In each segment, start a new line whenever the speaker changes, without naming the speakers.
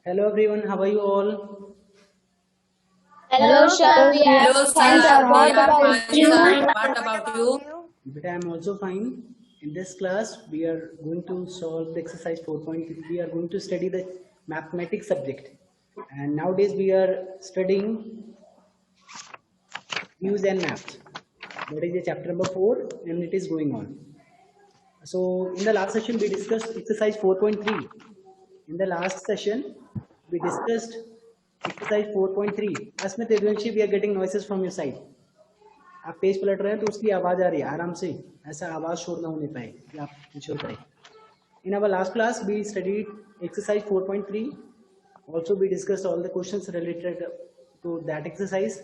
Hello everyone, how are you all?
Hello, sir. We are
Hello,
fine,
sir.
sir.
We
What
are
about
fine,
you?
sir. What about you?
But I am also fine. In this class, we are going to solve the exercise 4.3. We are going to study the mathematics subject. And nowadays we are studying views and maps. That is the chapter number 4 and it is going on. So in the last session, we discussed exercise 4.3. In the last session, we discussed exercise 4.3. Asmit Edwanshi, we are getting noises from your side. आप page पलट रहे हैं तो उसकी आवाज आ रही है आराम से, ऐसा आवाज शोर ना होने पाए कि आप कुछ और करें. In our last class we studied exercise 4.3. Also we discussed all the questions related to that exercise.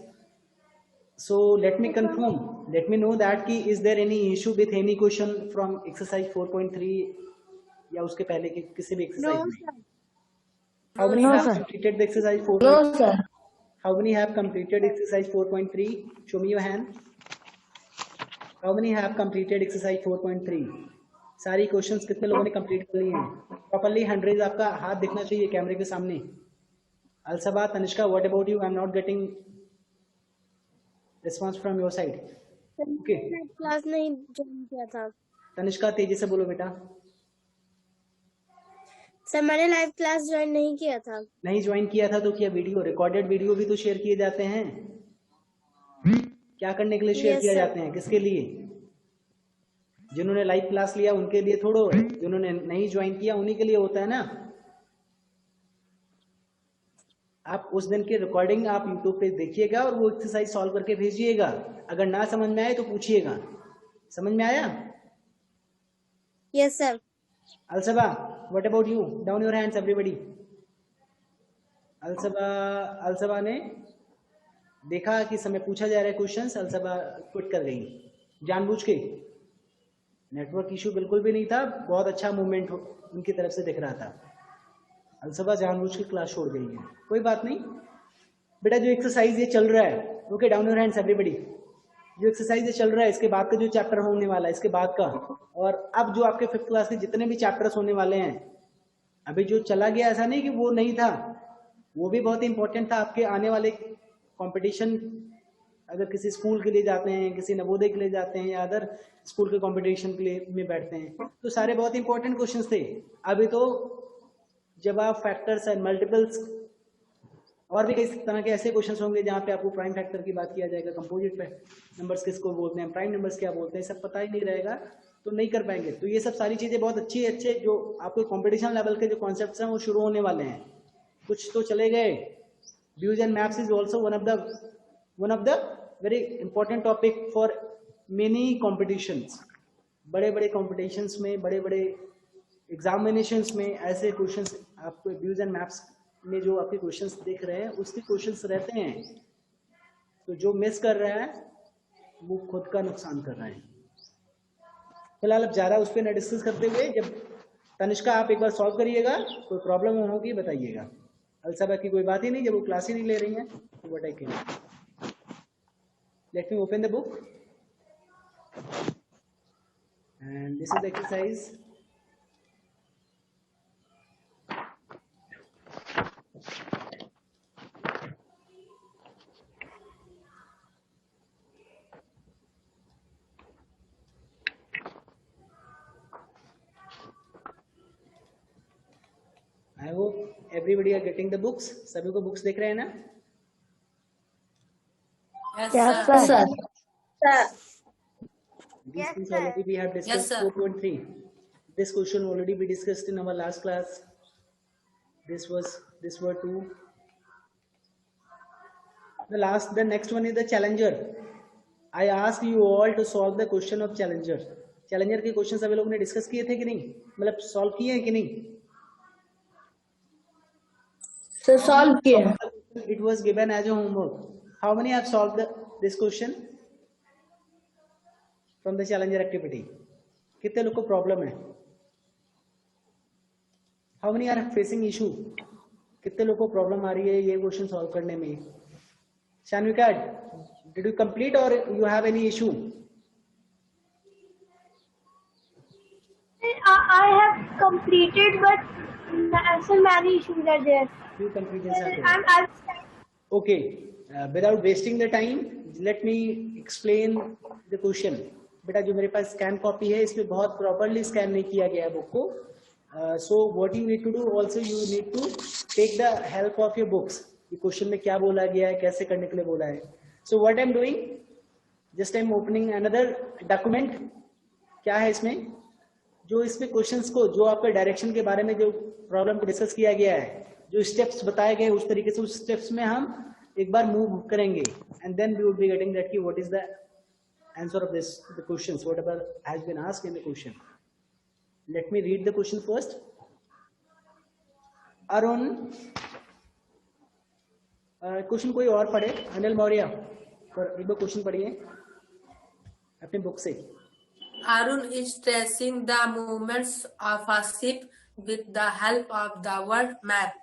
So let me confirm, let me know that ki is there any issue with any question from exercise 4.3 या उसके पहले के किसी भी exercise में? How many have completed the exercise 4.3?
No, sir.
How many have completed exercise 4.3? Show me your hand. How many have completed exercise 4.3? सारी questions कितने लोगों ने कंप्लीट कर लिए हैं? प्रॉपर्ली हैंड रेज आपका हाथ दिखना चाहिए कैमरे के सामने. Alsaba, Tanishka, what about you? I am not getting response from your side. Okay,
class नहीं ज्वाइन किया था.
तनिष्का तेजी से बोलो बेटा.
सर मैंने लाइव क्लास ज्वाइन नहीं किया था.
नहीं ज्वाइन किया था तो क्या वीडियो, रिकॉर्डेड वीडियो भी तो शेयर किए जाते हैं. क्या करने के लिए शेयर किया जाते हैं? किसके लिए? जिन्होंने लाइव क्लास लिया उनके लिए थोड़ो है, जिन्होंने नहीं ज्वाइन किया उन्हीं के लिए होता है ना. आप उस दिन की रिकॉर्डिंग आप यूट्यूब पे देखिएगा और वो एक्सरसाइज सॉल्व करके भेजिएगा. अगर ना समझ में आए तो पूछिएगा. समझ में आया?
Yes sir.
Alsaba, what about you? Down your hands everybody. Alsaba ने देखा कि समय पूछा जा रहा है क्वेश्चंस, अलसबा क्विट कर गई जानबूझ के. नेटवर्क इशू बिल्कुल भी नहीं था, बहुत अच्छा मूवमेंट उनकी तरफ से दिख रहा था. अलसबा जानबूझ के क्लास छोड़ गई है. कोई बात नहीं बेटा, जो एक्सरसाइज ये चल रहा है, okay, down your hands everybody. जो एक्सरसाइज ये चल रहा है इसके बाद का जो चैप्टर होने वाला है इसके बाद का, और अब जो आपके 5th क्लास के जितने भी चैप्टर्स होने वाले हैं, अभी जो चला गया ऐसा नहीं कि वो नहीं था, वो भी बहुत इंपॉर्टेंट था आपके आने वाले कंपटीशन. अगर किसी स्कूल के लिए जाते हैं, किसी नवोदय के लिए जाते हैं या अदर स्कूल के कंपटीशन के लिए में बैठते हैं, तो सारे बहुत इंपॉर्टेंट क्वेश्चंस थे. अभी तो जब आप फैक्टर्स एंड मल्टीपल्स और भी कई तरह के ऐसे क्वेश्चंस होंगे जहाँ पे आपको प्राइम फैक्टर की बात किया जाएगा, कंपोजिट नंबर्स किसको बोलते हैं, प्राइम नंबर्स क्या बोलते हैं, सब पता ही नहीं रहेगा तो नहीं कर पाएंगे. तो ये सब सारी चीज़ें बहुत अच्छे जो आपको कॉम्पिटिशन लेवल के जो कॉन्सेप्ट हैं वो शुरू होने वाले हैं. कुछ तो चले गए. Views and maps is also one of the very important topic for many competitions. बड़े बड़े कॉम्पिटिशन्स में, बड़े बड़े एग्जामिनेशंस में ऐसे क्वेश्चंस आपको व्यूज एंड मैप्स में जो आपके क्वेश्चंस देख रहे हैं उसके क्वेश्चंस रहते हैं. तो जो मिस कर रहा है वो खुद का नुकसान कर रहा है. फिलहाल अब ज़्यादा उस पर न डिस्कस करते हुए, जब तनिष्का आप एक बार सॉल्व करिएगा, कोई प्रॉब्लम होगी बताइएगा. अलसबा की कोई बात ही नहीं, जब वो क्लास ही नहीं ले रही हैं तो what I can. Let me open the book and this is the exercise. I hope everybody are getting the books. सभी को बुक्स दिख रहे हैं ना?
Yes, sir.
These things already we have discussed. 4.3. This question already we discussed in our last class. This were two. The next one is the challenger. I asked you all to solve the question of challenger. Challenger के question सभी लोगों ने discuss किए थे कि नहीं, मतलब solve किए हैं कि नहीं?
सर सॉल्व किया.
It was given as a homework. How many have solved this question from the challenger activity? कितने लोग को प्रॉब्लम है? How many are facing issue? कितने लोग को प्रॉब्लम आ रही है ये क्वेश्चन सॉल्व करने में? Shanvika, did you complete or you have any issue?
I have completed, but
The answer many issues are there.
Few confusions are there.
I'm
Okay, without wasting the time, let me explain the question. बेटा जो मेरे पास scan copy है इसमें बहुत properly scan नहीं किया गया है बुक को. So what you need to do also, you need to take the help of your books. ये क्वेश्चन में क्या बोला गया है, कैसे करने के लिए बोला है. So what I'm doing, just I'm opening another document. क्या है इसमें, जो इसमें क्वेश्चंस को, जो आपके डायरेक्शन के बारे में जो प्रॉब्लम को डिस्कस किया गया है, जो स्टेप्स बताए गए उस तरीके से उस स्टेप्स में हम एक बार मूव करेंगे, and then we would be getting that कि what is the answer of this the questions whatever has been asked in the question. Let me read the question first. Arun, question कोई और पढ़े. अनिल मौर्य, एक बार क्वेश्चन पढ़िए अपनी book से.
Arun is tracing the movements of a ship with the help of the world map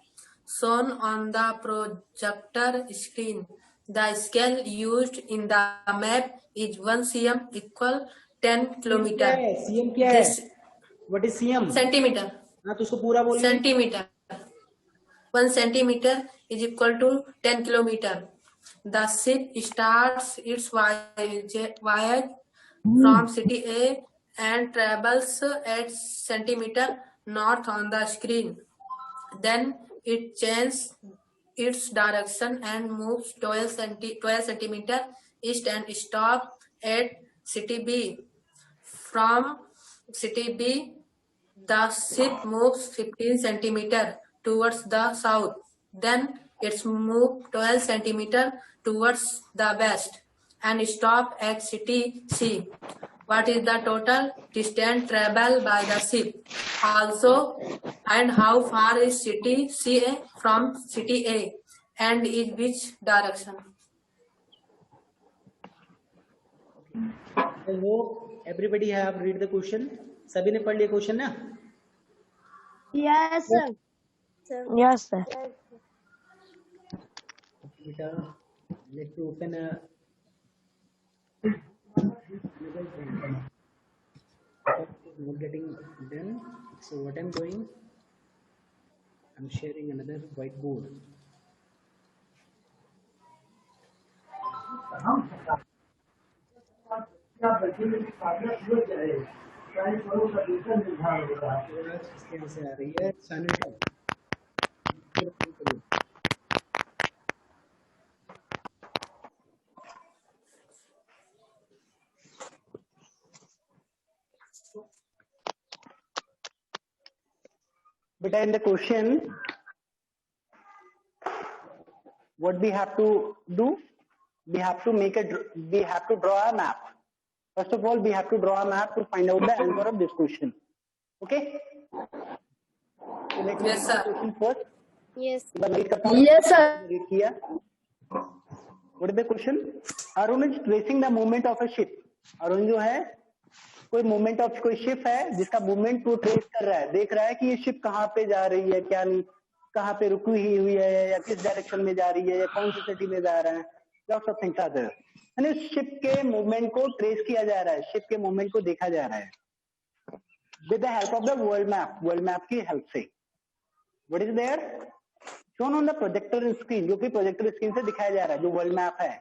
shown on the projector screen. The scale used in the map is 1 cm equal 10 kilometer.
CM क्या है? What is CM?
Centimeter.
हाँ तो उसको पूरा बोलिए.
Centimeter. 1 centimeter is equal to 10 kilometer. The ship starts its voyage from city A and travels 8 centimeter north on the screen. Then it changes its direction and moves 12 centimeter east and stops at city B. From city B, the ship moves 15 centimeter towards the south. Then it's moved 12 centimeter towards the west and stop at city C. What is the total distance traveled by the ship? Also, and how far is city C from city A, and in which direction?
I hope everybody have read the question. सभी ने पढ़ लिया question ना?
Yes, sir.
Yes, sir.
बेटा, let me open a not getting done. So what I'm doing, I'm sharing another whiteboard. इसके यहाँ से आ रही है sanity. But in the question, what we have to do? We have to draw a map. First of all, we have to draw a map to find out the answer of this question. Okay? So let's
Yes,
read the
sir.
question first.
Yes.
Yes, sir.
Read किया. What is the question? Arun is tracing the movement of a ship. Arun जो है कोई movement of कोई ship है जिसका movement वो trace कर रहा है, देख रहा है कि ये शिप कहाँ पे जा रही है, क्या नहीं, कहाँ पे रुकी हुई है, या किस डायरेक्शन में जा रही है, या कौन सी सिटी में जा रहा है. Lots of things are there. यानी शिप के मूवमेंट को ट्रेस किया जा रहा है, शिप के मूवमेंट को देखा जा रहा है with the help of the world map की हेल्प से. What is there shown on the projector screen, जो कि प्रोजेक्टर स्क्रीन से दिखाया जा रहा है, जो वर्ल्ड मैप है,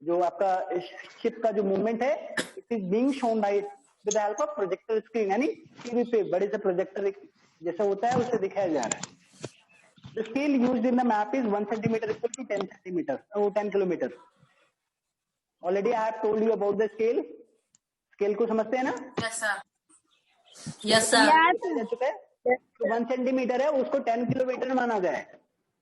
जो आपका शिप का जो मूवमेंट है, it is being shown by with the help of projector screen. यानी टीवी पे बड़े से प्रोजेक्टर जैसा होता है उससे दिखाया जा रहा है. The scale used in the map is 1 centimetre equal to 10 centimetre और 10 kilometre. Already I have told you about the scale. Scale को समझते हैं ना?
Yes, sir. Yes, sir.
1 centimetre है, उसको 10 किलोमीटर माना जाए,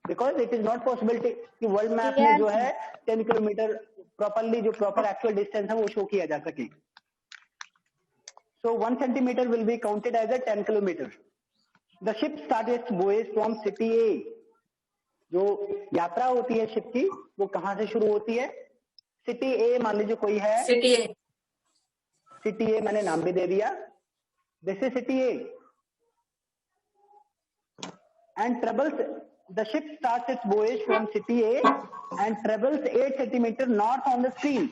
because it is not possible कि वर्ल्ड मैप में जो है 10 किलोमीटर प्रॉपरली, जो प्रॉपर एक्चुअल डिस्टेंस है वो शो किया जा सके. So 1 centimeter will be counted as a 10 kilometer. The ship started its voyage from city A. जो यात्रा होती है शिप की वो कहाँ से शुरू होती है? सिटी ए मान लीजिए कोई है.
City A.
सिटी ए मैंने नाम भी दे दिया. This is city A. And travels. The ship starts its voyage from city A and travels 8 centimeter north on the screen.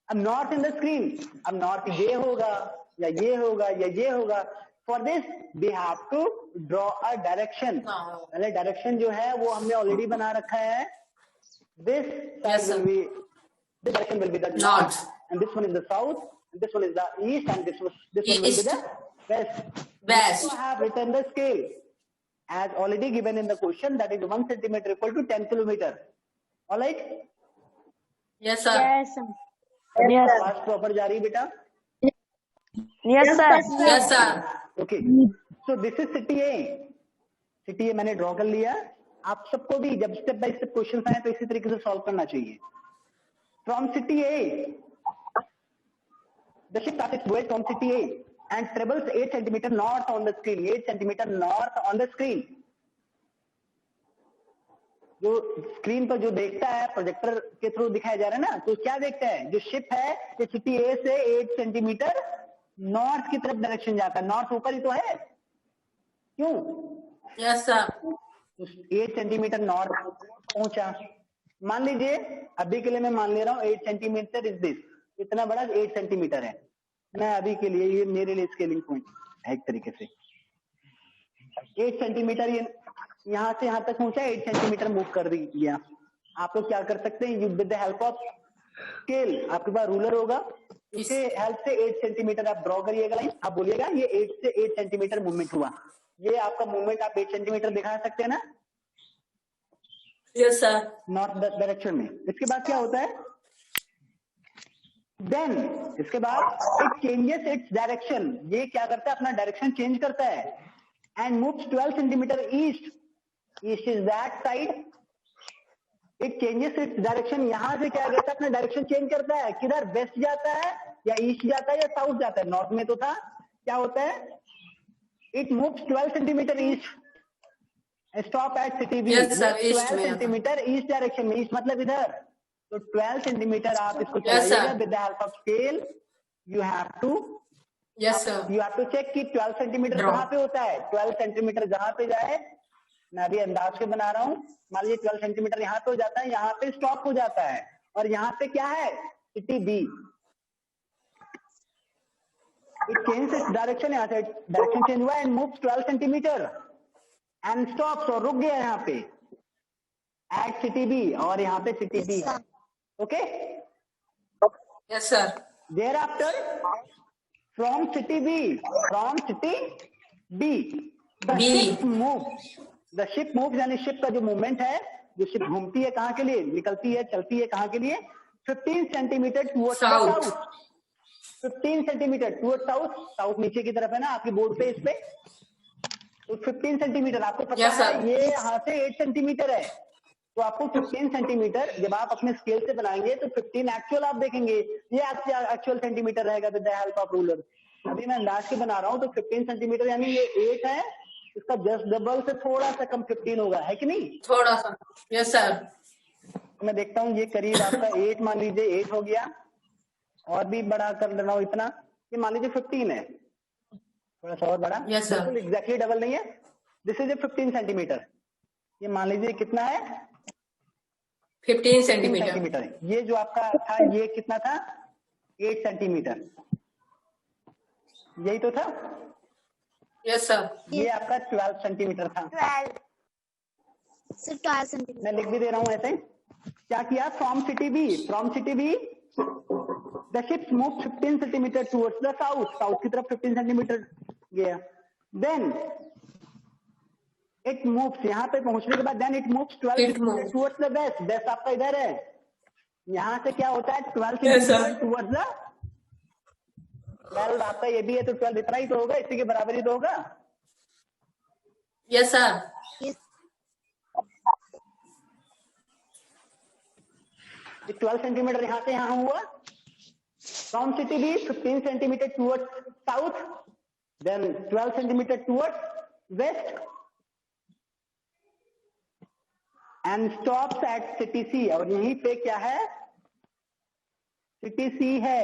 अब नॉर्थ इन द स्क्रीन, अब नॉर्थ ये होगा या ये होगा या ये होगा. For this we have to
draw a direction, पहले डायरेक्शन जो है वो हमने ऑलरेडी बना रखा है. This
Yes, sir.
this direction will be the
North.
north, and this one is the south, and this one is the east, and this one will be
East.
the west.
West.
So I have written the scale as already given in the question, that is 1 centimeter equal to 10 kilometer. All right?
Yes, sir.
Yes, sir.
Yes.
आवाज proper जा रही बेटा?
Yes, sir.
Yes, sir.
Okay, so this is city A. City A मैंने draw कर लिया. आप सबको भी जब स्टेप बाय स्टेप क्वेश्चन आए तो इसी तरीके से सॉल्व करना चाहिए. From city A, the ship passes its way from city A and travels 8 centimeter north on the screen. 8 centimeter north on the screen. जो स्क्रीन पर जो देखता है प्रोजेक्टर के थ्रू दिखाया जा रहा है ना, तो क्या देखता है? जो शिप है ये सिटी ए से 8 सेंटीमीटर नॉर्थ की तरफ डायरेक्शन जाता है. नॉर्थ ऊपर ही तो है, क्यों?
Yes, sir.
8 सेंटीमीटर नॉर्थ पहुंचा. मान लीजिए अभी के लिए मैं मान ले रहा हूँ 8 सेंटीमीटर इज दिस, इतना बड़ा 8 सेंटीमीटर है. मैं अभी के लिए, ये मेरे लिए स्केलिंग पॉइंट है एक तरीके से. 8 सेंटीमीटर ये यहाँ से यहाँ तक पहुंचा, 8 सेंटीमीटर मूव कर दिया. आप लोग क्या कर सकते हैं? With the help of scale, आपके पास रूलर होगा, इसके हेल्प से 8 सेंटीमीटर आप ड्रॉ करिएगा लाइन. आप बोलिएगा ये 8 से 8 सेंटीमीटर मूवमेंट हुआ. ये आपका मूवमेंट आप 8 सेंटीमीटर दिखा सकते हैं ना
Yes, sir.
नॉर्थ डायरेक्शन में. इसके बाद क्या होता है? देन इसके बाद इट चेंजेस इट्स डायरेक्शन. ये क्या करता है? अपना डायरेक्शन चेंज करता है. And moves 12 centimetre east. East is that side. It changes its direction. यहां से क्या करता है? अपना डायरेक्शन चेंज करता है. किधर? वेस्ट जाता है या ईस्ट जाता है या साउथ जाता है? नॉर्थ में तो था. क्या होता है? It moves 12 centimetre east. Stop at city B.
Yes, sir. East
12
में आता.
सेंटीमीटर ईस्ट डायरेक्शन में. ईस्ट मतलब इधर. तो 12 सेंटीमीटर आप इसको
Yes, sir.
चलाइएगा with the help of scale. You have to
Yes, sir.
You have to check कि 12 सेंटीमीटर
Draw.
कहाँ पे होता है. 12 सेंटीमीटर जहां पे जाए, मैं अभी अंदाज से बना रहा हूँ. मान लीजिए 12 सेंटीमीटर यहाँ पे हो जाता है, यहाँ पे स्टॉप हो जाता है. और यहाँ पे क्या है? City B. It change its direction. यहाँ से डायरेक्शन चेंज हुआ and moves 12 centimetre and stops, और रुक गया यहाँ पे एट सिटी बी. और यहाँ पे सिटी बी है. Okay.
Yes, sir.
Thereafter, from city B, the
B.
ship moves यानी शिप का जो मूवमेंट है, जो शिप घूमती है कहाँ के लिए? निकलती है, चलती है कहाँ के लिए? 15 centimetre towards
South.
15 centimetre towards south. South नीचे की तरफ है ना आपकी बोर्ड पे, इस पे. तो 15 सेंटीमीटर आपको पता
Yes, sir.
है, ये यहाँ से 8 सेंटीमीटर है. तो आपको 15 सेंटीमीटर जब आप अपने स्केल से बनाएंगे तो 15 एक्चुअल आप देखेंगे, ये एक्चुअल सेंटीमीटर रहेगा with the help of ruler. अभी मैं अंदाज के बना रहा हूँ तो 15 सेंटीमीटर यानी ये 8 है, इसका जस्ट डबल से थोड़ा सा कम 15 होगा, है कि नहीं?
थोड़ा सा. Yes, sir.
मैं देखता हूँ ये करीब आपका 8 मान लीजिए 8 हो गया. और भी बड़ा कर रहा हूँ इतना, ये मान लीजिए 15 है, थोड़ा सा और बड़ा.
Yes, sir.
बिल्कुल एग्जैक्टली डबल नहीं है. This is a 15 centimetre. ये मान लीजिए कितना है?
15 सेंटीमीटर.
सेंटीमीटर. ये जो आपका था ये कितना था? 8 सेंटीमीटर. यही तो था.
Yes, sir.
ये आपका 12 सेंटीमीटर था.
12. So 12 centimeters.
मैं लिख भी दे रहा हूं ऐसे. क्या किया? From city be the ships move 15 centimetre towards the south. South की तरफ 15 सेंटीमीटर गया. देन इट मूव्स, यहाँ पे पहुंचने के बाद then it moves 12
It moves.
Towards the west. West आपका इधर है. यहाँ से क्या होता है? 12
Yes, sir.
Centimetre towards the 12 आपका ये भी है तो 12 इतना ही तो होगा, इसी के बराबर ही तो होगा.
Yes, sir.
Yes.
12 सेंटीमीटर यहाँ से यहाँ हुआ. From city B 15 centimetre towards south, then 12 centimetre towards west and stops at city C. और यहीं पे क्या है? सिटी सी है,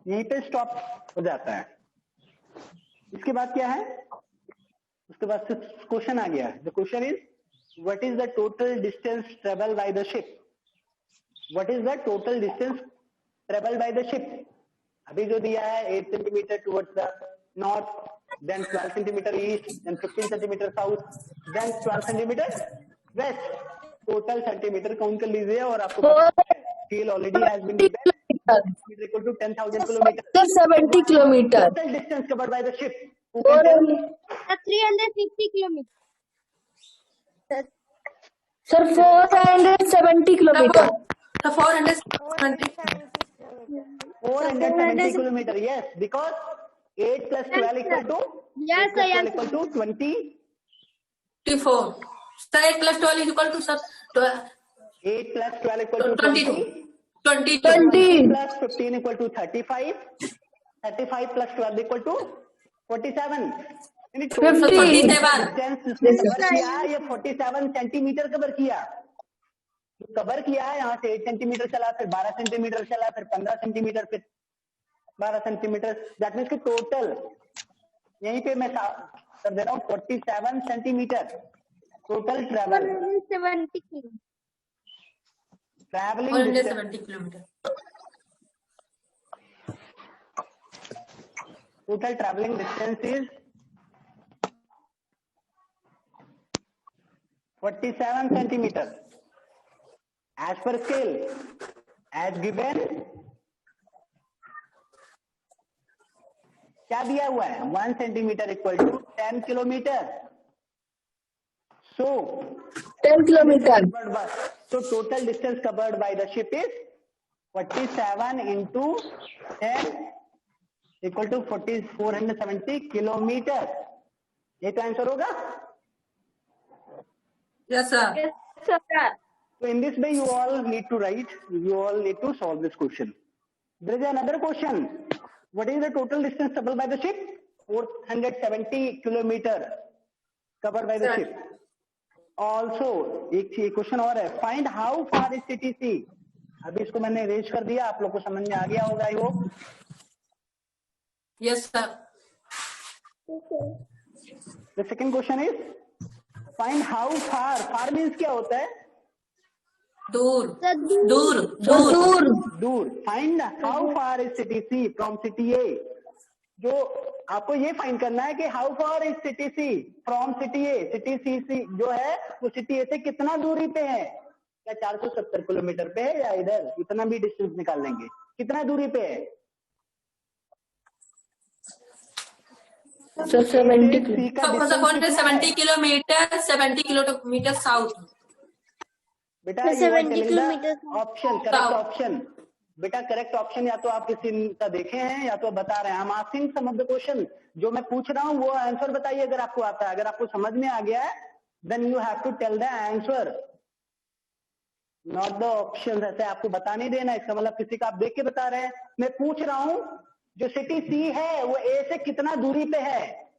यहीं पे स्टॉप हो जाता है. इसके बाद क्या है? उसके बाद क्वेश्चन आ गया. The question is what is the total distance travel by the ship. What is the total distance travel by the ship. अभी जो दिया है 8 centimetre towards the north, then 12 centimeter east, then 15 centimeter south, then 12 centimeter west. Total centimetre count कर लीजिए और आपको scale already has been given equal to 10,000 kilometre
70 kilometer.
Total distance covered by the ship
Sir, 350 kilometers.
Sir, 470 kilometer.
So 470.
470 kilometer, yes, because 8 plus 12 equal to
Yes,
8 plus
sir,
12 equal to 20.
24. So 8 plus 12 is equal to
8 plus 12 equal to
22.
20.
22.
20 plus 15 equal to 35. 35 plus 12 equal to 47. यानी total
47.
distance इसने cover किया ये 47 centimetre cover किया cover किया है यहाँ से 8 centimetre चला फिर 12 सेंटीमीटर चला फिर 15 सेंटीमीटर फिर 12 सेंटीमीटर दैट मीन्स कि टोटल यहीं पे मैं कर दे रहा हूँ 47 centimetre total travel
470 kilometers.
Travelling
470 kilometers.
total traveling distance is 47 centimeter as per scale as given क्या दिया हुआ है 1 centimeter equal to 10 kilometer so
10 kilometer.
so total distance covered by the ship is 47 into 10 equal to 470 kilometre ये तो answer होगा
Yes, sir.
Sir,
so in this way you all need to solve this question. There is another question. What is the total distance covered by the ship? 470 kilometer covered by the
Sir.
ship. Also एक question और है, find how far is CTC. अभी इसको मैंने raise कर दिया, आप लोग को समझ में आ गया होगा I hope.
Yes, sir.
The second question is find how far. Far means क्या होता है?
दूर.
sir,
दूर. दूर.
दूर. Find how far is city C from city A. जो आपको ये फाइंड करना है कि how far is city C from city A. city C जो है वो city A से कितना दूरी पे है? क्या 470 किलोमीटर पे है या इधर इतना भी डिस्टेंस निकाल लेंगे? कितना दूरी पे है?
Sir, 70
C
kilometer.
का
So
distance कितना है?
70 kilometer south.
बेटा
Sir, 70
70
kilometers.
Option correct option बेटा करेक्ट ऑप्शन या तो आप किसी का देखे हैं या तो बता रहे हैं. हम asking some of the question जो मैं पूछ रहा हूँ वो आंसर बताइए अगर आपको आता है. अगर आपको समझ में आ गया है then you have to tell the answer not the option. ऐसे आपको बता नहीं देना, इसका मतलब किसी का आप देख के बता रहे हैं. मैं पूछ रहा हूँ जो सिटी सी है वो ए से कितना दूरी पे है?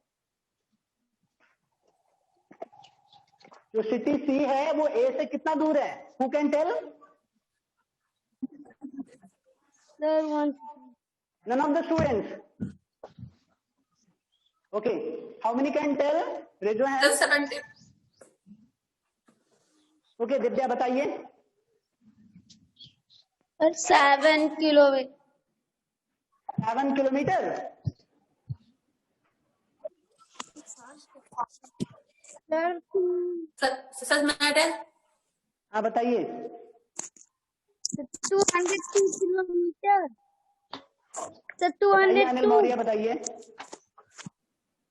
जो सिटी सी है वो ए से कितना दूर है? Who can tell?
sir, one.
None of the students. Okay. How many can tell? Raise your hand.
Just 70.
Okay, Divya बताइए.
Sir, 7 kilometers.
7 किलोमीटर.
Sir,
सच में है.
हाँ बताइए.
202 kilometers. Sir,
बताइए, अनिल
202.
मौर्य बताइए.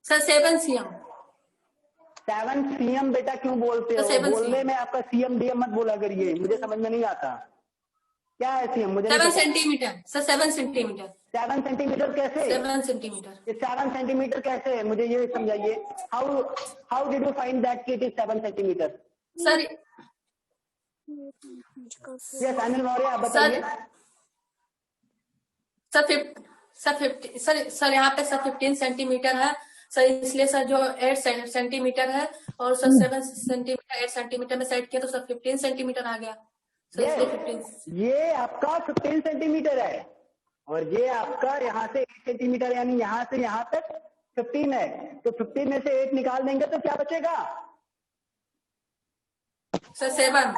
Sir 7 cm.
7 सीएम बेटा क्यों बोलते
तो
हो?
7
बोलने
CM.
में आपका सीएम डीएम मत बोला करिए, मुझे समझ में नहीं आता. क्या है सीएम? मुझे
7 centimeter. Sir 7 centimeter.
7 सेंटीमीटर कैसे?
7 centimeter.
ये 7 सेंटीमीटर कैसे है? मुझे ये समझाइए. How did you find that कि it is 7 centimetre?
Sir
yes Anil Maurya आप बताइए.
सर यहाँ पे सर 15 सेंटीमीटर है सर, इसलिए सर जो 8 सेंटीमीटर है और सर 7 सेंटीमीटर 8 सेंटीमीटर में सेट किया तो सर 15 सेंटीमीटर आ गया सर, इसलिए 15.
ये आपका 15 सेंटीमीटर है और ये आपका यहाँ से 8 सेंटीमीटर यानी यहाँ से यहाँ तक 15 है. तो 15 में से 8 निकाल देंगे तो क्या बचेगा?
Sir 7.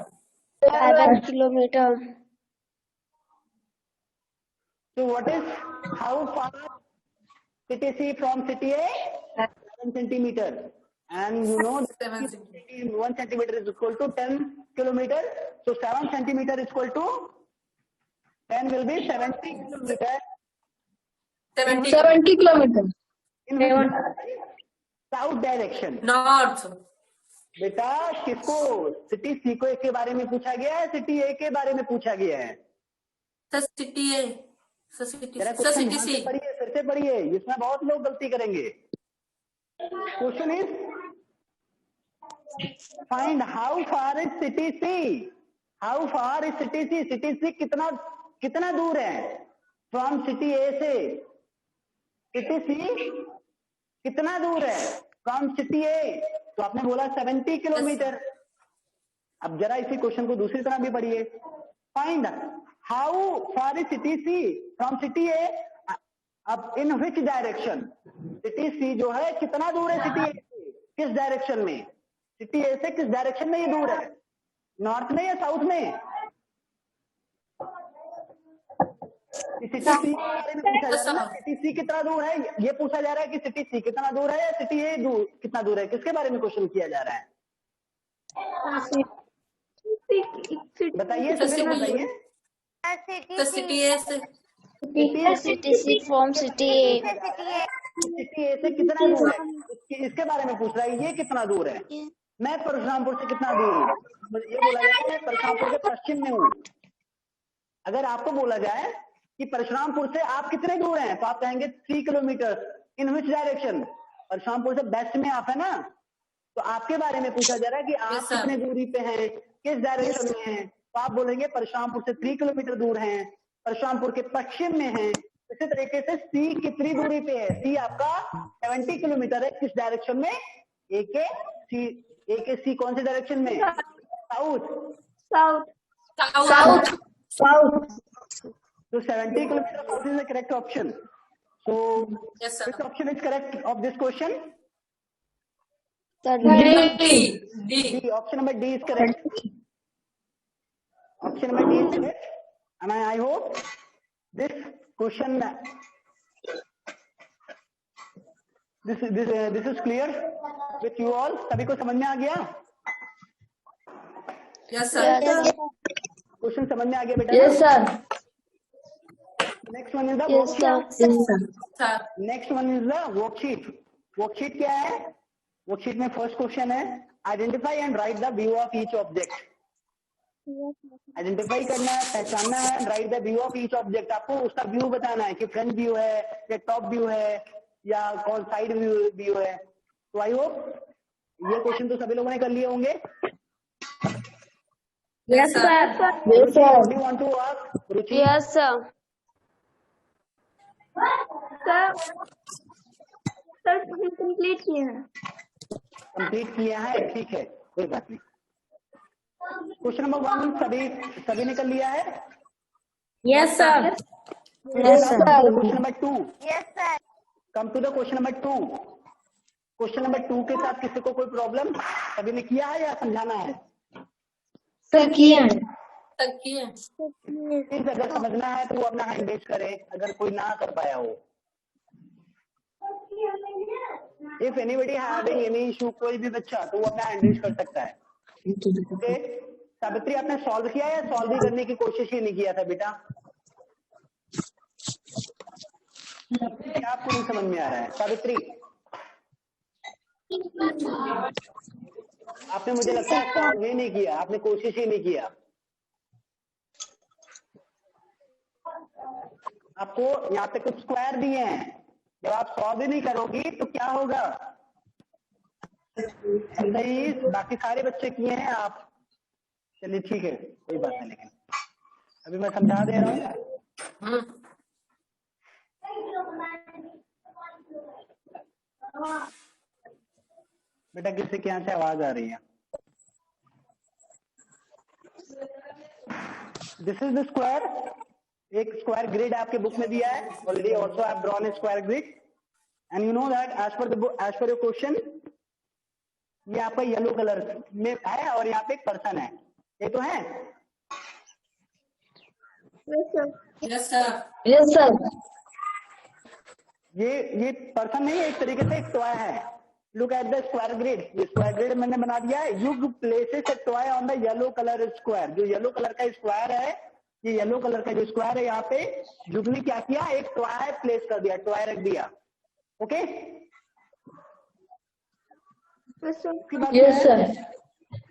7 kilometers.
So what is how far city C from city A 7 centimeter, and you know that
7 centimeter.
1 centimeter is equal to 10 kilometer. So 7 centimeter is equal to 10 will be 70 kilometer.
70
70 kilometers.
In which south direction.
North.
बेटा किसको city सी को के बारे में पूछा गया है, city ए के बारे में पूछा गया है.
City A. City
city
C.
पढ़िए, फिर से पढ़िए, इसमें बहुत लोग गलती करेंगे. Question is find how far is city C. How far is city C. City C कितना दूर है फ्रॉम सिटी ए से. सिटी सी कितना दूर है फ्रॉम सिटी ए. तो आपने बोला 70 किलोमीटर. अब जरा इसी क्वेश्चन को दूसरी तरह भी पढ़िए. Find how far is city C from city A. अब इन विच डायरेक्शन. सिटी सी जो है कितना दूर है सिटी ए से, किस डायरेक्शन में. सिटी ए से किस डायरेक्शन में ये दूर है, नॉर्थ में या साउथ में. सिटी सी के बारे में पूछा जा रहा है. सिटी सी कितना दूर है ये पूछा जा रहा है कि सिटी सी कितना दूर है या सिटी ए कितना दूर है. किसके बारे में क्वेश्चन किया जा रहा है, बताइए. बताइए.
सिटी ए से.
City C from city A.
City A से कितना दूर है, इसके बारे में पूछ रहा है. ये कितना दूर है. मैं परशुरामपुर से कितना दूर हूँ. मुझे ये बोला जाए मैं परशुरामपुर के पश्चिम में हूँ. अगर आपको बोला जाए कि परशुरामपुर से आप कितने दूर हैं, तो आप कहेंगे 3 kilometre. In which direction. Parshurampur से वेस्ट में आप है ना, तो आपके बारे में पूछा जा रहा है कि आप
Yes, sir.
कितने दूरी पे हैं, किस डायरेक्शन में हैं. तो आप बोलेंगे परशुरामपुर से 3 किलोमीटर दूर हैं, परशुरामपुर के पश्चिम में हैं. इसी तरीके से सी कितनी दूरी पे है. सी आपका 70 किलोमीटर है. किस डायरेक्शन में, ए के सी कौन से डायरेक्शन में, south.
South.
So 70 kilometers south is the correct option. So
Yes, sir.
which option is correct of this question?
D.
D. Option number D is correct. Option number D is correct. And I hope this question this is clear with you all. सभी को समझ में आ गया.
Yes, sir.
Question समझ में आ गया बेटा.
Yes, sir.
Next one is the
Yes, sir.
Sir.
Next one is the worksheet. Worksheet क्या है. वर्कशीट में फर्स्ट क्वेश्चन है identify and right the view of each object. Identify करना है, पहचानना है. Right the view of each object. आपको उसका व्यू बताना है कि फ्रंट व्यू है या टॉप व्यू है या कौन साइड व्यू है. तो आई होप ये क्वेश्चन तो सभी लोगों ने कर लिए होंगे.
Yes, sir.
Yes, sir.
Do want to ask Ruchi.
Yes, sir.
Sir complete किए हैं.
कंप्लीट किया है, ठीक है, कोई बात नहीं. क्वेश्चन नंबर 1 सभी ने कर लिया है.
Yes, sir.
Yes, sir.
Question number 2.
Yes sir.
Come to the question number 2. Question number 2 के साथ किसी को कोई प्रॉब्लम. सभी ने किया है या समझाना है.
Sir, किए हैं.
तक किए.
प्लीज अगर समझना है तो वो अपना हैंड रेज करे, अगर कोई ना कर पाया हो. If anybody having any issue, कोई भी बच्चा, तो वो अपना हैंड रेज कर सकता है. ओके. सावित्री आपने सॉल्व किया या सॉल्व भी करने की कोशिश ही नहीं किया था बेटा. क्या आपको नहीं समझ में आ रहा है सावित्री. आपने मुझे लगता है सॉल्व ही नहीं किया, आपने कोशिश ही नहीं किया. आपको यहाँ पे कुछ स्क्वायर दिए हैं, जब आप सॉल्व ही नहीं करोगी तो क्या होगा. सही, बाकी सारे बच्चे किए हैं आप. चलिए ठीक है, कोई बात नहीं. लेकिन अभी मैं समझा दे रहा हूँ. बेटा किसी के यहाँ से आवाज आ रही है. This is the square. एक स्क्वायर ग्रिड आपके बुक में दिया है already. Also I have drawn a square grid and you know that as per your question ये आपका येलो कलर में है और यहाँ पे एक पर्सन है. ये तो है.
Yes, sir.
Yes, sir.
ये पर्सन नहीं है, एक तरीके से एक टॉय है। Look at the square grid, ये स्क्वायर ग्रिड मैंने बना दिया है। युग places A toy on the yellow colour square, जो येलो कलर का स्क्वायर है, ये येलो कलर का जो स्क्वायर है, यहाँ पे युग ने क्या किया, एक टॉय प्लेस कर दिया, टॉय रख दिया। Okay,
yes sir.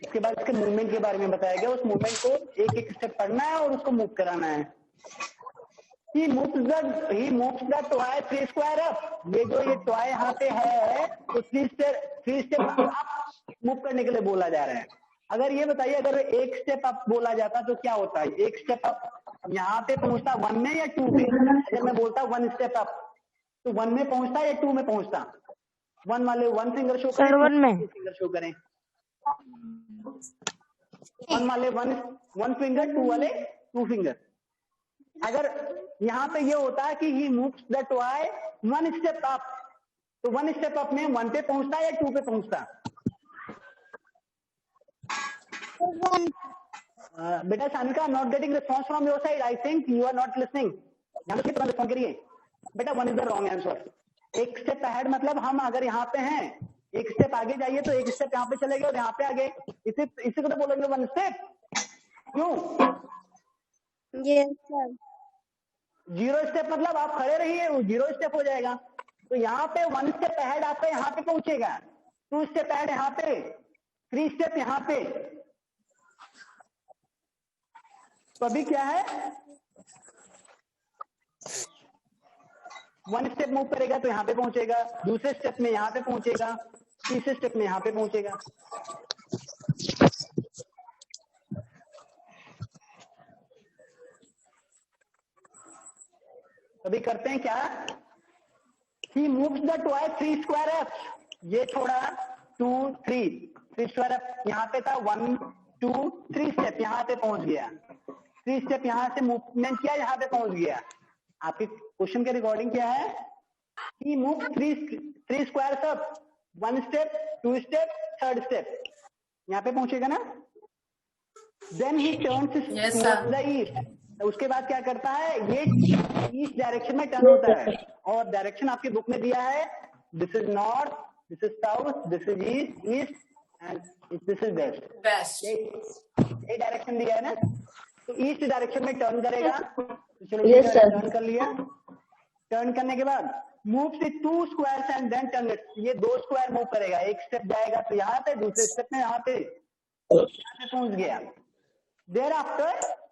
इसके बाद इसके मूवमेंट के बारे में बताया गया। उस मूवमेंट को एक एक स्टेप पढ़ना है और उसको मूव कराना है। He moves the toy 3 square up। ये जो ये टॉय यहाँ पे है तो 3 स्टेप अप मूव करने के लिए बोला जा रहा है। अगर ये बताइए, अगर एक स्टेप अप बोला जाता तो क्या होता है? एक स्टेप अप यहाँ पे पहुंचता 1 में या 2 में? अगर मैं बोलता 1 स्टेप अप तो 1 में पहुंचता या 2 में पहुंचता? 1 वाले 1 फिंगर शो करें, 1 में फिंगर शो करें। 1 वाले 1 फिंगर, 2 वाले 2 फिंगर। अगर यहाँ पे ये होता है कि ही moves the toy 1 step up, तो 1 स्टेप अप में 1 पे पहुंचता या 2 पे पहुंचता? बेटा Sanika, not getting response from your side, I think you are not listening. यहाँ पे कितना रिस्पॉन्स करिए बेटा। 1 इज द रॉन्ग आंसर। एक स्टेप अहेड मतलब हम अगर यहाँ पे हैं, एक स्टेप आगे जाइए तो एक स्टेप यहाँ पे चले गए और यहाँ पे आगे, इसी को तो बोलेंगे 1 स्टेप। क्यों?
Yes, sir.
0 स्टेप मतलब आप खड़े रहिए, 0 स्टेप हो जाएगा। तो यहाँ पे 1 स्टेप अहेड आपका यहाँ पे पहुंचेगा, 2 स्टेप अहेड यहाँ पे, 3 स्टेप यहाँ पे। तो अभी क्या है, 1 स्टेप मूव करेगा तो यहाँ पे पहुंचेगा, दूसरे स्टेप में यहाँ पे पहुंचेगा, तीसरे स्टेप में यहाँ पे पहुंचेगा। अभी करते हैं क्या, ही moves the toy 3 square up. ये छोड़ा 2 3 स्क्वायर अप, यहाँ पे था 1 2 3 स्टेप, यहाँ पे पहुंच गया। 3 स्टेप यहाँ से मूवमेंट किया, यहाँ पे पहुंच गया। आपके क्वेश्चन के रिकॉर्डिंग क्या है, he moves 3 square up, 1 step 2 step 3rd step, यहाँ पे पहुंचेगा ना। Then he turns towards the east. उसके बाद क्या करता है, ये ईस्ट डायरेक्शन में टर्न होता है। और डायरेक्शन आपकी बुक में दिया है, this is north, this is south, this is east and this is west. ये डायरेक्शन दिया है ना, तो ईस्ट डायरेक्शन में टर्न करेगा। तो चलो टर्न कर लिया। टर्न करने के बाद मूव से 2 square and then turn it. ये 2 स्क्वायर मूव करेगा, एक स्टेप जाएगा तो यहाँ पे, दूसरे स्टेप में यहाँ पे पहुंच गया। Thereafter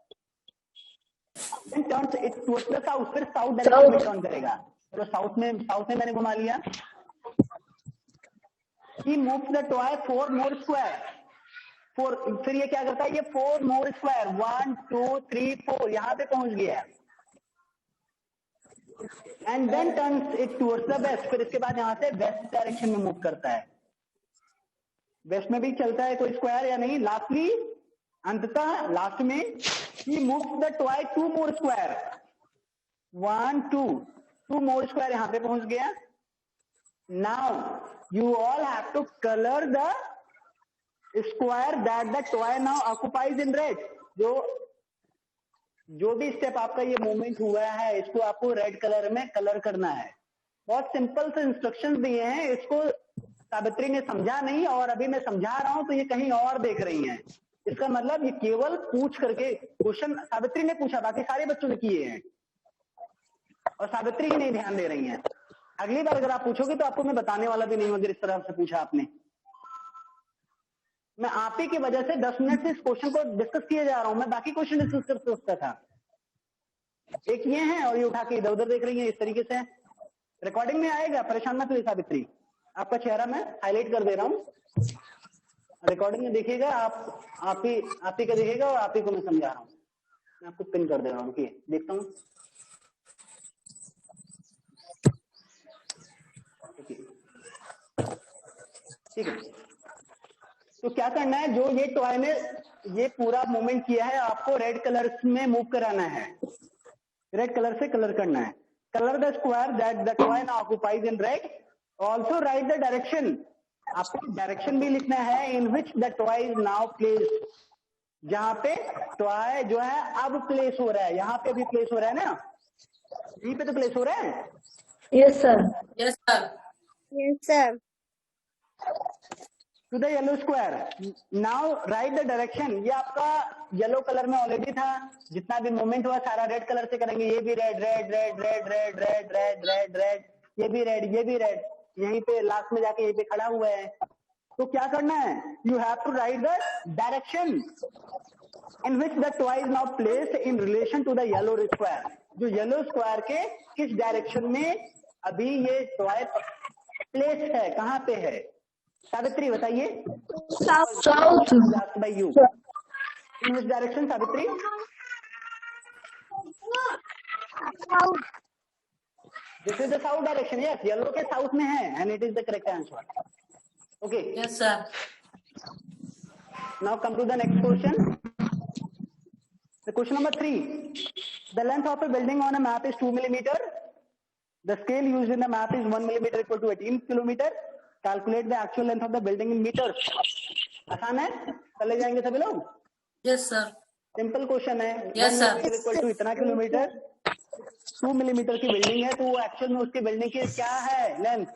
turns it towards the south, फिर साउथ डायरेक्शन में टर्न करेगा। तो साउथ में मैंने घुमा लिया। He moves the toy 4 more square, 4, फिर ये क्या करता है, ये 4 मोर स्क्वायर, 1 2 3 4, यहाँ पे पहुंच गया। And then turns it towards the west, फिर इसके बाद यहाँ से वेस्ट डायरेक्शन में मूव करता है। वेस्ट में भी चलता है कोई स्क्वायर या नहीं। लास्टली अंततः लास्ट में he moves the toy 2 more square, 1 2 more square, यहाँ पे पहुंच गया। Now you all have to colour the square that the toy now occupies in red. जो भी स्टेप आपका ये मूवमेंट हुआ है, इसको आपको रेड कलर में कलर करना है। बहुत सिंपल से इंस्ट्रक्शंस दिए हैं, इसको सावित्री ने समझा नहीं और अभी मैं समझा रहा हूं तो ये कहीं और देख रही हैं। इसका मतलब ये केवल पूछ करके क्वेश्चन सावित्री ने पूछा, बाकी सारे बच्चों ने किए हैं और सावित्री ही नहीं ध्यान दे रही हैं। अगली बार अगर आप पूछोगे तो आपको मैं बताने वाला भी नहीं हूं, अगर इस तरह से पूछा आपने। मैं आप ही की वजह से 10 मिनट से इस क्वेश्चन को डिस्कस किए जा रहा हूं। मैं बाकी क्वेश्चन डिस्कस कर सकता था। एक ये है और ये उठा के इधर उधर देख रही है इस तरीके से। रिकॉर्डिंग में आएगा, परेशान मत हुई सावित्री। आपका चेहरा मैं हाईलाइट कर दे रहा हूँ, रिकॉर्डिंग में देखिएगा। आप ही का देखिएगा और आप ही को मैं समझा रहा हूँ। मैं आपको पिन कर दे रहा हूँ, देखता हूँ। ठीक है, तो क्या करना है, जो ये टॉय ने ये पूरा मूवमेंट किया है, आपको रेड कलर में मूव कराना है। रेड कलर से कलर करना है। Colour the square that the toy now occupies in red. Also write the direction, आपको डायरेक्शन भी लिखना है in which the toy is now place. जहां पे टॉय जो है अब प्लेस हो रहा है, यहाँ पे भी प्लेस हो रहा है ना, यहीं पे तो प्लेस हो रहा है।
Yes, sir.
Yes, sir.
Yes, sir.
To the yellow square. Now write the direction. ये आपका येलो कलर में ऑलरेडी था, जितना भी मूवमेंट हुआ सारा रेड कलर से करेंगे. ये भी red red red red red red red red red, ये भी रेड, ये भी रेड. यहीं पे लास्ट में जाके यहीं पे खड़ा हुआ है. तो क्या करना है? You have to write the direction in which the toy is now placed in relation to the yellow square. जो येलो स्क्वायर के किस डायरेक्शन में अभी ये टॉय प्लेस है, कहाँ पे है? सावित्री बताइए.
South.
By you. In which direction Savitri? This is the south direction. Yes, yellow के साउथ में है and it is the correct answer. Okay,
Yes, sir.
now come to the next question. The question number 3. The length of a building on a map is 2 millimeter. The scale used in the map is 1 millimeter equal to 18 kilometer. Calculate the actual length of the building in meters. आसान है, चले जाएंगे सभी लोग.
Yes, sir.
Simple question है.
Yes, sir.
Equal to इतना kilometre, 2 millimetre की building है, तो वो एक्चुअल में उसकी बिल्डिंग की क्या है length?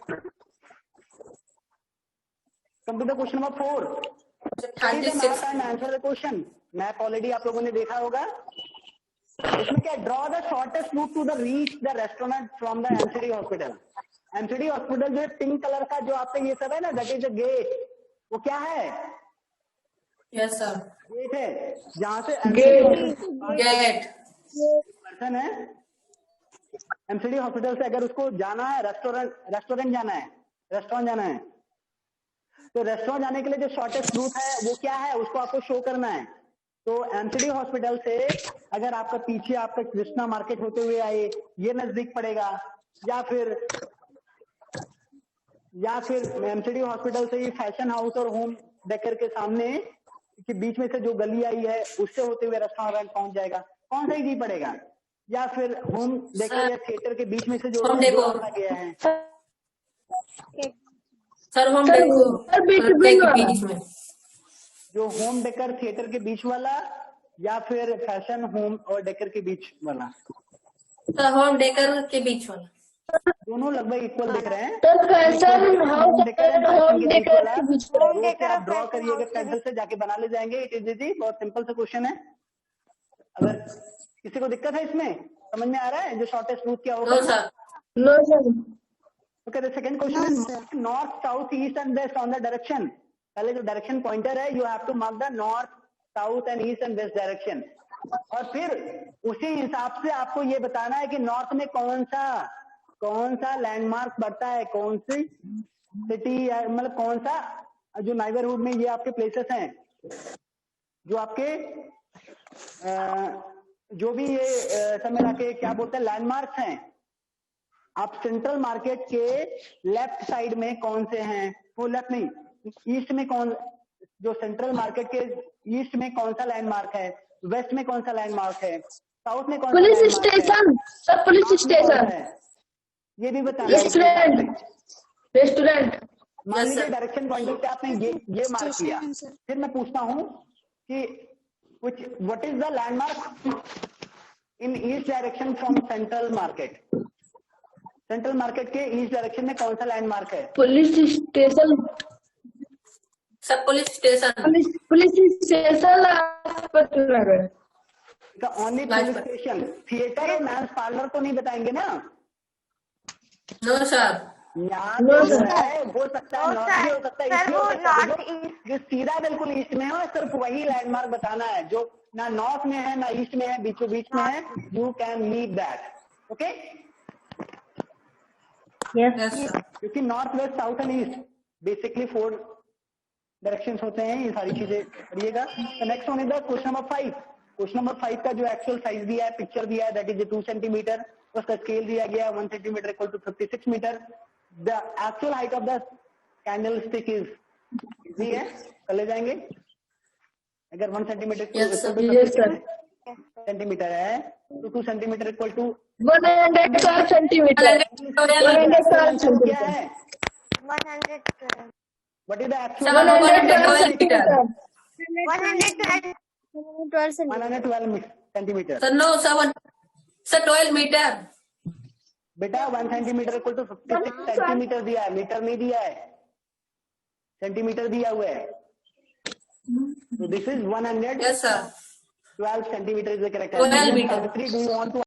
Come to the question number 4.
36.
Answer the question. Map already आप लोगों ने देखा होगा. इसमें क्या? Draw the shortest route to the reach the restaurant from the MCD hospital. MCD hospital जो पिंक कलर का जो आपका ये सब है ना, दैट इज द गेट. वो क्या है?
Yes, sir.
गेट है. जहां से
Gate.
पर्सन है एमसीडी हॉस्पिटल से, अगर उसको जाना है रेस्टोरेंट जाना है, रेस्टोरेंट जाना है, तो रेस्टोरेंट जाने के लिए जो शॉर्टेस्ट रूट है वो क्या है, उसको आपको शो करना है. तो एमसीडी हॉस्पिटल से अगर आपका पीछे आपका कृष्णा मार्केट होते हुए आए, ये नजदीक पड़ेगा, या फिर एमसीडी हॉस्पिटल से ही फैशन हाउस और होम डेकर के सामने के बीच में से जो गली आई है उससे होते हुए रेस्टोरेंट पहुंच जाएगा. कौन सा ही पड़ेगा? या फिर होम डेकर या थिएटर के बीच में से जो
होम डेकोर.
जोड़ा गया है?
Sir, home
Sir,
decor.
sir, बीच वाला.
बीच में.
जो होम डेकर थिएटर के बीच वाला, या फिर फैशन होम और डेकर के बीच वाला?
Sir, home decor के बीच वाला.
दोनों लगभग इक्वल दिख रहे हैं.
Sir, फैशन हाउस और होम डेकोर के बीच में.
वो से आप ड्रॉ करिएगा पेंसिल से, जाके बना ले जाएंगे. इट इज इजी, बहुत सिंपल सा क्वेश्चन है. अगर किसी को दिक्कत है इसमें, समझ में आ रहा है जो शॉर्टेस्ट रूट क्या होगा?
No, sir.
No, sir.
Okay, the second question is north south east and west on the direction. पहले जो डायरेक्शन पॉइंटर है, you have to mark the north south and east and west direction. और फिर उसी हिसाब से आपको ये बताना है कि नॉर्थ में कौन सा लैंडमार्क बढ़ता है, कौन सी सिटी, मतलब कौन सा जो नाइबरहुड में ये आपके प्लेसेस हैं, जो आपके जो भी ये सब मिला के क्या बोलते हैं लैंडमार्क्स हैं. आप सेंट्रल मार्केट के लेफ्ट साइड में कौन से हैं, वो लेफ्ट नहीं, ईस्ट में कौन, जो सेंट्रल मार्केट के ईस्ट में कौन सा लैंडमार्क है, वेस्ट में कौन सा लैंडमार्क है, साउथ में कौन सा
पुलिस
landmark है,
स्टेशन. Sir, police station.
है, ये भी बताना है.
रेस्टोरेंट. रेस्टोरेंट.
मान
Yes,
लीजिए
sir.
डायरेक्शन पॉइंटर पे आपने ये मार्क किया. फिर मैं पूछता हूँ कि what is the landmark in east direction from central market. Central market के ईस्ट डायरेक्शन में कौन सा लैंडमार्क है?
Police station.
Sir, police station.
Police station Lajpat Nagar.
Only police station. Theatre और डांस पार्लर तो नहीं बताएंगे ना?
No, sir.
यहाँ
No,
पे जो
sir.
है वो सकता है नॉर्थ भी हो सकता है, ईस्ट भी हो सकता है. जो सीधा बिल्कुल ईस्ट में हो, सिर्फ वही लैंडमार्क बताना है जो ना नॉर्थ में है ना ईस्ट में है, बीचों बीच में है. You can leave that. Okay,
Yes, sir.
क्योंकि north west south and east basically 4 directions होते हैं. ये सारी चीजें करिएगा. Next one is the question number 5. Question number 5 का जो एक्चुअल साइज दिया है, पिक्चर दिया है, दैट इज 2 सेंटीमीटर. उसका स्केल दिया गया 1 centimetre equal to 56 metre. The actual height of the candle stick is easy है, कर ले जाएंगे. अगर 1 centimetre
Yes, sir.
Yes, sir.
Centimetre है तो 2 सेंटीमीटर इक्वल टू
112 सेंटीमीटर. 112
क्या
सेंटीमीटर.
है?
112.
What is the
Sir,
actual?
112 centimetre.
112
112 centimetre.
Sir, no, sir. 12 meter.
बेटा 1 सेंटीमीटर इक्वल टू 56 सेंटीमीटर दिया है, मीटर नहीं दिया है, सेंटीमीटर दिया हुआ है. So this is 112
Yes, sir.
centimeter is the correct
12
answer.
meter.
Savitri, do you want to